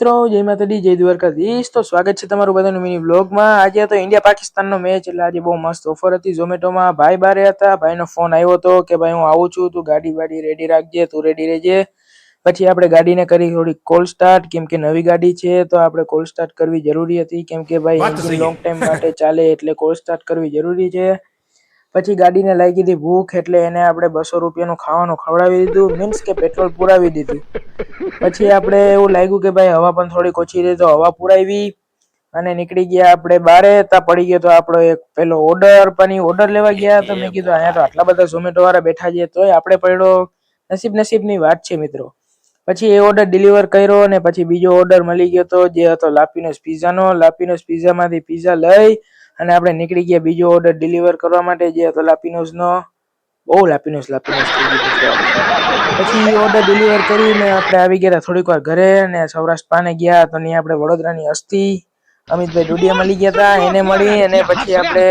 મિત્રો જય માતાજી જય દ્વારકાધીશ। તો સ્વાગત છે તમારું બધાનું મિની વ્લોગમાં। આજે તો ઇન્ડિયા પાકિસ્તાનનો મેચ એટલે આજે બહુ મસ્ત ઓફર હતી ઝોમેટોમાં। ભાઈ બારે હતા, ભાઈનો ફોન આવ્યો હતો કે ભાઈ હું આવું છું, તું ગાડી વાડી રેડી રાખજે, તું રેડી રહેજે। પછી આપણે ગાડીને કરી થોડી કોલ સ્ટાર્ટ, કેમ કે નવી ગાડી છે તો આપણે કોલ સ્ટાર્ટ કરવી જરૂરી હતી, કેમ કે ભાઈ એન્જિન લોંગ ટાઈમ માટે ચાલે એટલે કોલ સ્ટાર્ટ કરવી જરૂરી છે। પછી ગાડીને લાગી હતી ભૂખ એટલે એને આપણે 200 રૂપિયાનું ખાવાનું ખવડાવી દીધું, મીન્સ કે પેટ્રોલ પુરાવી દીધું। પછી આપણે એવું લાગ્યું કે ભાઈ હવા પણ થોડીક ઓછી રહે તો હવા પુરાવી અને નીકળી ગયા આપણે બારે। તા પડી ગયો તો આપણો એક પેલો ઓર્ડર લેવા ગયા તો મેં કીધું અહીંયા તો આટલા બધા ઝોમેટો વાળા બેઠા છે તોય આપણે પડ્યો, નસીબની વાત છે મિત્રો। પછી એ ઓર્ડર ડિલિવર કર્યો અને પછી બીજો ઓર્ડર મળી ગયો તો જે હતો લાપીનોસ પિઝાનો। લાપીનોસ પિઝામાંથી પિઝા લઈ અને આપણે નીકળી ગયા બીજો ઓર્ડર ડિલિવર કરવા માટે જે હતો લાપીનોસનો। બહુ લાપીનોસ થઈ ગયું પછી ઓર્ડર ડિલિવર કરીને આપણે આવી ગયા થોડીક વાર ઘરે અને સૌરાષ્ટ્ર પાને ગયા તો ત્યાં આપણે વડોદરાની હસ્તી અમિતભાઈ ડોડિયા મળી ગયા હતા, એને મળી અને પછી આપણે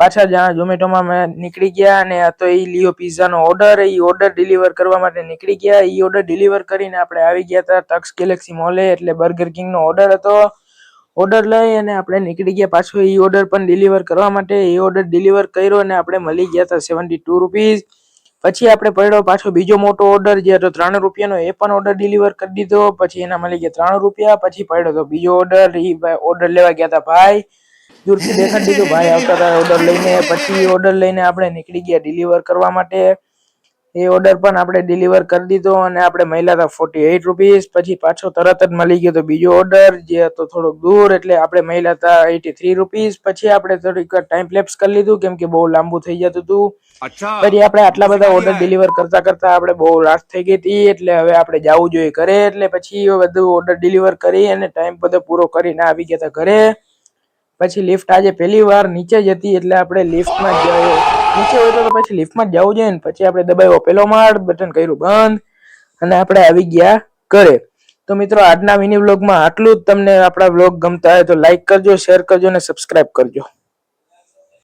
પાછા જ્યાં ઝોમેટોમાં નીકળી ગયા અને આ તો એ લિયો પિઝાનો ઓર્ડર ડિલિવર કરવા માટે નીકળી ગયા। એ ઓર્ડર ડિલિવર કરીને આપણે આવી ગયા હતા ટક્સ ગેલેક્સી મોલે, એટલે બર્ગર કિંગનો ઓર્ડર હતો। ઓર્ડર લઈ અને આપણે નીકળી ગયા પાછો એ ઓર્ડર પણ ડિલિવર કરવા માટે। એ ઓર્ડર ડિલિવર કર્યો અને આપણે મળી ગયા હતા 72 રૂપીસ। પછી આપણે પડ્યો પાછો બીજો મોટો ઓર્ડર જે હતો 3 રૂપિયાનો, એ પણ ઓર્ડર ડિલિવર કરી દીધો। પછી એના મળી ગયા 3 રૂપિયા। પછી પડ્યો તો બીજો ઓર્ડર, એ ઓર્ડર લેવા ગયા હતા ભાઈ, દૂરથી દેખાડી દીધું ભાઈ આવતા હતા ઓર્ડર લઈને। પછી ઓર્ડર લઈને આપણે નીકળી ગયા ડિલિવર કરવા માટે। એ ઓર્ડર પણ આપણે ડિલિવર કરી દીધો અને આપણે મળ્યા હતા 48 રૂપીસ। પછી પાછો તરત જ મળી ગયો તો બીજો ઓર્ડર જે હતો થોડોક દૂર એટલે આપણે મળ્યા હતા 83 રૂપીસ। પછી આપણે થોડીક ટાઈમ લેપ્સ કરી લીધું કેમ કે બહુ લાંબુ થઈ જતું હતું। પછી આપણે આટલા બધા ઓર્ડર ડિલિવર કરતા આપણે બહુ રાત થઈ ગઈ હતી એટલે હવે આપણે જવું જોઈએ ઘરે। એટલે પછી બધું ઓર્ડર ડિલિવર કરી અને ટાઈમ બધો પૂરો કરીને આવી ગયા હતા ઘરે। પછી લિફ્ટ આજે પહેલી વાર નીચે જ હતી એટલે આપણે લિફ્ટમાં જ નીચે હોય તો પછી લિફ્ટમાં જ જવું જોઈએ ને। પછી આપણે દબાવ્યો પેલો માળ, બટન કર્યું બંધ અને આપણે આવી ગયા ઘરે। તો મિત્રો આજના મિની વ્લોગમાં આટલું જ। તમને આપણા વ્લોગ ગમતા હોય તો લાઈક કરજો, શેર કરજો અને સબસ્ક્રાઇબ કરજો।